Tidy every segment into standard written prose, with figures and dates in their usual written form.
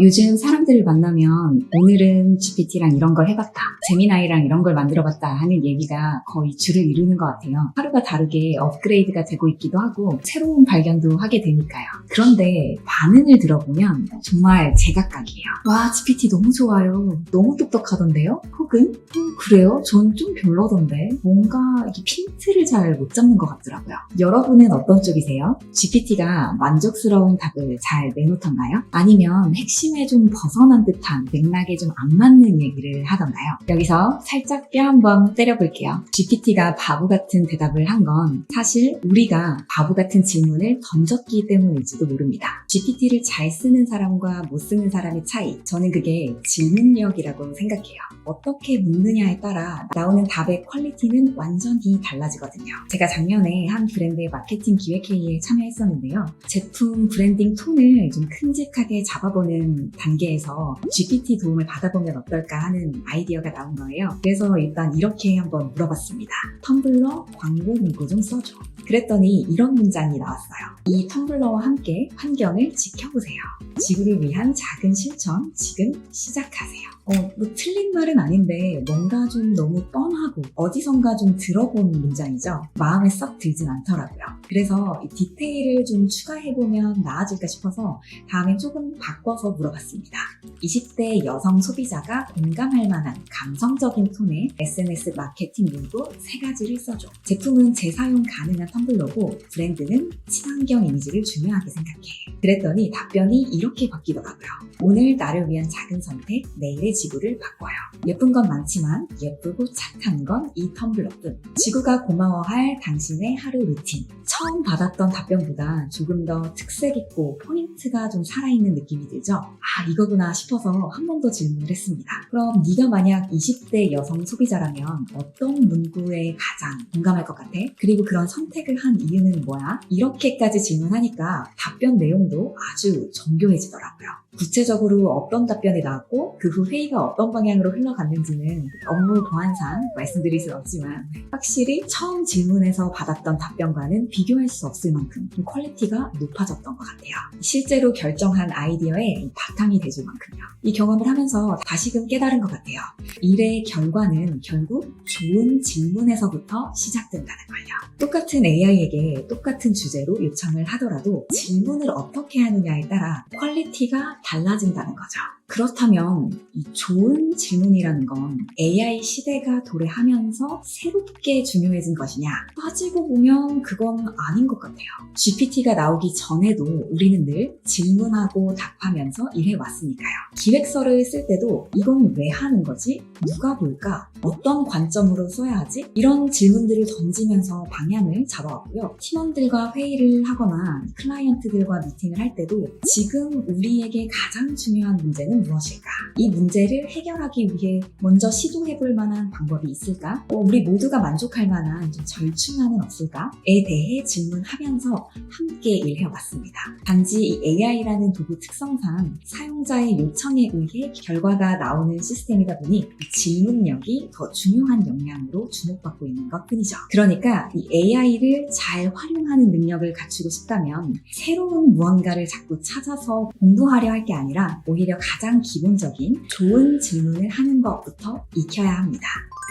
요즘 사람들을 만나면 오늘은 GPT랑 이런 걸 해봤다, 제미나이랑 이런 걸 만들어봤다 하는 얘기가 거의 주를 이루는 것 같아요. 하루가 다르게 업그레이드가 되고 있기도 하고 새로운 발견도 하게 되니까요. 그런데 반응을 들어보면 정말 제각각이에요. 와, GPT 너무 좋아요. 너무 똑똑하던데요? 혹은 그래요? 전 좀 별로던데 뭔가 이게 핀트를 잘 못 잡는 것 같더라고요. 여러분은 어떤 쪽이세요? GPT가 만족스러운 답을 잘 내놓던가요? 아니면 핵심에 좀 벗어난 듯한 맥락에 좀 안 맞는 얘기를 하던가요? 여기서 살짝 뼈 한번 때려볼게요. GPT가 바보 같은 대답을 한 건 사실 우리가 바보 같은 질문을 던졌기 때문일지도 모릅니다. GPT를 잘 쓰는 사람과 못 쓰는 사람의 차이, 저는 그게 질문력이라고 생각해요. 어떻게 묻느냐에 따라 나오는 답의 퀄리티는 완전히 달라지거든요. 제가 작년에 한 브랜드의 마케팅 기획회의에 참여했었는데요. 제품 브랜딩 톤을 좀 큼직하게 잡아보는 단계에서 GPT 도움을 받아보면 어떨까 하는 아이디어가 나온 거예요. 그래서 일단 이렇게 한번 물어봤습니다. 텀블러 광고 문구 좀 써줘. 그랬더니 이런 문장이 나왔어요. 이 텀블러와 함께 환경을 지켜보세요. 지구를 위한 작은 실천 지금 시작하세요. 뭐 틀린 말은 아닌데 뭔가 좀 너무 뻔하고 어디선가 좀 들어본 문장이죠. 마음에 썩 들진 않더라고요. 그래서 이 디테일을 좀 추가해보면 나아질까 싶어서 다음에 조금 바꿔서 물어봤습니다. 20대 여성 소비자가 공감할 만한 감성적인 톤의 SNS 마케팅 문구 3가지를 써줘. 제품은 재사용 가능한 텀블러고 브랜드는 친환경 이미지를 중요하게 생각해. 그랬더니 답변이 이렇게 바뀌더라고요. 오늘 나를 위한 작은 선택, 내일의 지구를 바꿔요. 예쁜 건 많지만 예쁘고 착한 건 이 텀블러뿐. 지구가 고마워할 당신의 하루 루틴. 처음 받았던 답변보다 조금 더 특색 있고 포인트가 좀 살아있는 느낌이 들죠? 아, 이거구나 싶어서 한 번 더 질문을 했습니다. 그럼 네가 만약 20대 여성 소비자라면 어떤 문구에 가장 공감할 것 같아? 그리고 그런 선택을 한 이유는 뭐야? 이렇게까지 질문하니까 답변 내용도 아주 정교해지더라고요. 구체적으로 어떤 답변이 나왔고 그 후 회의가 어떤 방향으로 흘러갔는지는 업무 보안상 말씀드릴 수는 없지만 확실히 처음 질문에서 받았던 답변과는 비교할 수 없을 만큼 퀄리티가 높아졌던 것 같아요. 실제로 결정한 아이디어의 바탕이 돼줄 만큼요. 이 경험을 하면서 다시금 깨달은 것 같아요. 일의 결과는 결국 좋은 질문에서부터 시작된다는 걸요. 똑같은 AI에게 똑같은 주제로 요청을 하더라도 질문을 어떻게 하느냐에 따라 퀄리티가 달라진다는 거죠. 그렇다면 이 좋은 질문이라는 건 AI 시대가 도래하면서 새롭게 중요해진 것이냐? 따지고 보면 그건 아닌 것 같아요. GPT가 나오기 전에도 우리는 늘 질문하고 답하면서 일해왔으니까요. 기획서를 쓸 때도 이건 왜 하는 거지? 누가 볼까? 어떤 관점으로 써야 하지? 이런 질문들을 던지면서 방향을 잡아왔고요. 팀원들과 회의를 하거나 클라이언트들과 미팅을 할 때도 지금 우리에게 가장 중요한 문제는 무엇일까? 이 문제를 해결하기 위해 먼저 시도해볼 만한 방법이 있을까? 우리 모두가 만족할 만한 좀 절충안은 없을까?에 대해 질문하면서 함께 일해왔습니다. 단지 이 AI라는 도구 특성상 사용자의 요청에 의해 결과가 나오는 시스템이다 보니 이 질문력이 더 중요한 역량으로 주목받고 있는 것 뿐이죠. 그러니까 이 AI를 잘 활용하는 능력을 갖추고 싶다면 새로운 무언가를 자꾸 찾아서 공부하려 할 게 아니라 오히려 가장 기본적인 좋은 질문을 하는 것부터 익혀야 합니다.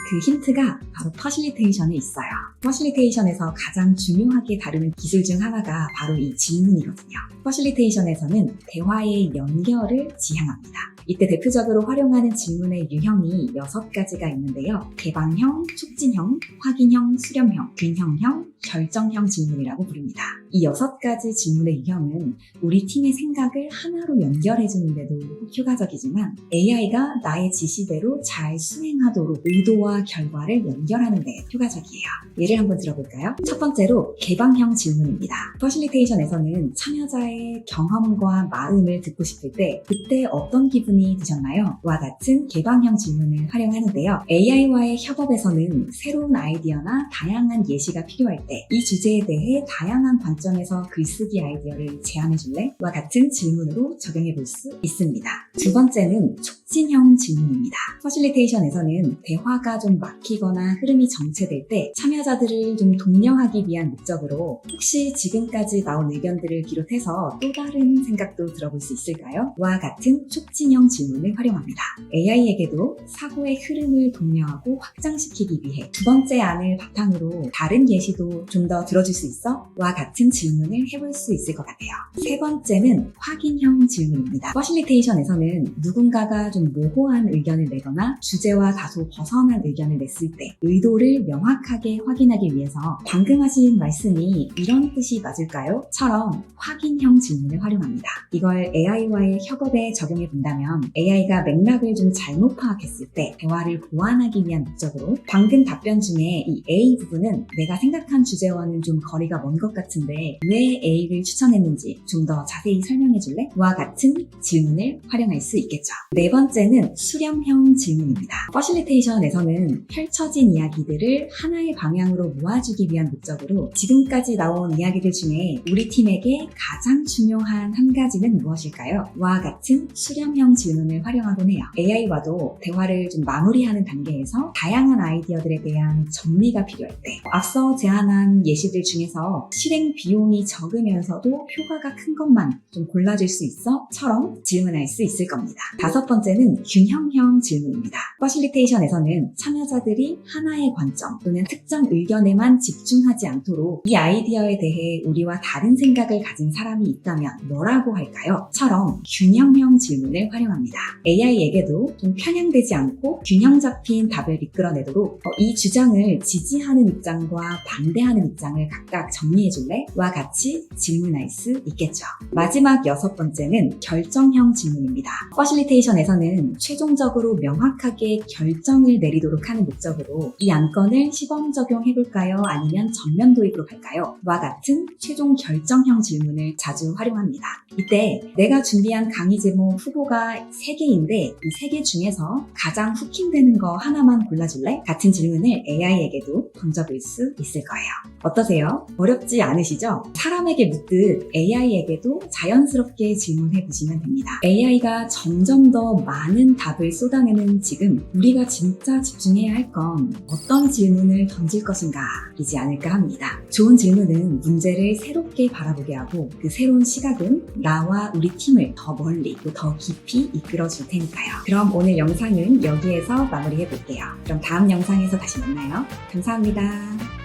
그 힌트가 바로 퍼실리테이션에 있어요. 퍼실리테이션에서 가장 중요하게 다루는 기술 중 하나가 바로 이 질문이거든요. 퍼실리테이션에서는 대화의 연결을 지향합니다. 이때 대표적으로 활용하는 질문의 유형이 6가지가 있는데요. 개방형, 촉진형, 확인형, 수렴형, 균형형, 결정형 질문이라고 부릅니다. 이 6가지 질문의 유형은 우리 팀의 생각을 하나로 연결해주는 데도 효과적이지만 AI가 나의 지시대로 잘 수행하도록 의도와 결과를 연결하는 데 효과적이에요. 예를 한번 들어볼까요? 첫 번째로 개방형 질문입니다. 퍼실리테이션에서는 참여자의 경험과 마음을 듣고 싶을 때 그때 어떤 기분이 드셨나요? 와 같은 개방형 질문을 활용하는데요. AI와의 협업에서는 새로운 아이디어나 다양한 예시가 필요할 때 이 주제에 대해 다양한 관점에서 글쓰기 아이디어를 제안해 줄래? 와 같은 질문으로 적용해 볼 수 있습니다. 두 번째는 촉진형 질문입니다. 퍼실리테이션에서는 대화가 좀 막히거나 흐름이 정체될 때 참여자들을 좀 독려하기 위한 목적으로 혹시 지금까지 나온 의견들을 비롯해서 또 다른 생각도 들어볼 수 있을까요? 와 같은 촉진형 질문을 활용합니다. AI에게도 사고의 흐름을 독려하고 확장시키기 위해 두 번째 안을 바탕으로 다른 예시도 좀 더 들어줄 수 있어? 와 같은 질문을 해볼 수 있을 것 같아요. 세 번째는 확인형 질문입니다. 퍼실리테이션에서는 누군가가 좀 모호한 의견을 내거나 주제와 다소 벗어난 의견을 냈을 때 의도를 명확하게 확인하기 위해서 방금 하신 말씀이 이런 뜻이 맞을까요? 처럼 확인형 질문을 활용합니다. 이걸 AI와의 협업에 적용해 본다면 AI가 맥락을 좀 잘못 파악했을 때 대화를 보완하기 위한 목적으로 방금 답변 중에 이 A 부분은 내가 생각한 주제와는 좀 거리가 먼 것 같은데 왜 A를 추천했는지 좀 더 자세히 설명해 줄래? 와 같은 질문을 활용할 수 있겠죠. 네 번째는 수렴형 질문입니다. 퍼실리테이션에서는 펼쳐진 이야기들을 하나의 방향으로 모아주기 위한 목적으로 지금까지 나온 이야기들 중에 우리 팀에게 가장 중요한 한 가지는 무엇일까요? 와 같은 수렴형 질문을 활용하곤 해요. AI와도 대화를 좀 마무리하는 단계에서 다양한 아이디어들에 대한 정리가 필요할 때 앞서 제안한 예시들 중에서 실행 비용이 적으면서도 효과가 큰 것만 좀 골라줄 수 있어? 처럼 질문할 수 있을 겁니다. 다섯 번째는 균형형 질문입니다. 퍼실리테이션에서는 참여자들이 하나의 관점 또는 특정 의견에만 집중하지 않도록 이 아이디어에 대해 우리와 다른 생각을 가진 사람이 있다면 뭐라고 할까요? 처럼 균형형 질문을 활용합니다. AI에게도 좀 편향되지 않고 균형 잡힌 답을 이끌어내도록 이 주장을 지지하는 입장과 반대하는 입장을 각각 정리해줄래? 와 같이 질문할 수 있겠죠. 마지막 여섯 번째는 결정형 질문입니다. 퍼실리테이션에서는 최종적으로 명확하게 결정을 내리도록 하는 목적으로 이 안건을 시범 적용해볼까요? 아니면 전면 도입으로 갈까요? 와 같은 최종 결정형 질문을 자주 활용합니다. 이때 내가 준비한 강의 제목 후보가 3개인데 이 3개 중에서 가장 후킹되는 거 하나만 골라줄래? 같은 질문을 AI에게도 던져볼 수 있을 거예요. 어떠세요? 어렵지 않으시죠? 사람에게 묻듯 AI에게도 자연스럽게 질문해 보시면 됩니다. AI가 점점 더 많은 답을 쏟아내는 지금 우리가 진짜 집중해야 할 건 어떤 질문을 던질 것인가 이지 않을까 합니다. 좋은 질문은 문제를 새롭게 바라보게 하고 그 새로운 시각은 나와 우리 팀을 더 멀리 또 더 깊이 이끌어 줄 테니까요. 그럼 오늘 영상은 여기에서 마무리해 볼게요. 그럼 다음 영상에서 다시 만나요. 감사합니다.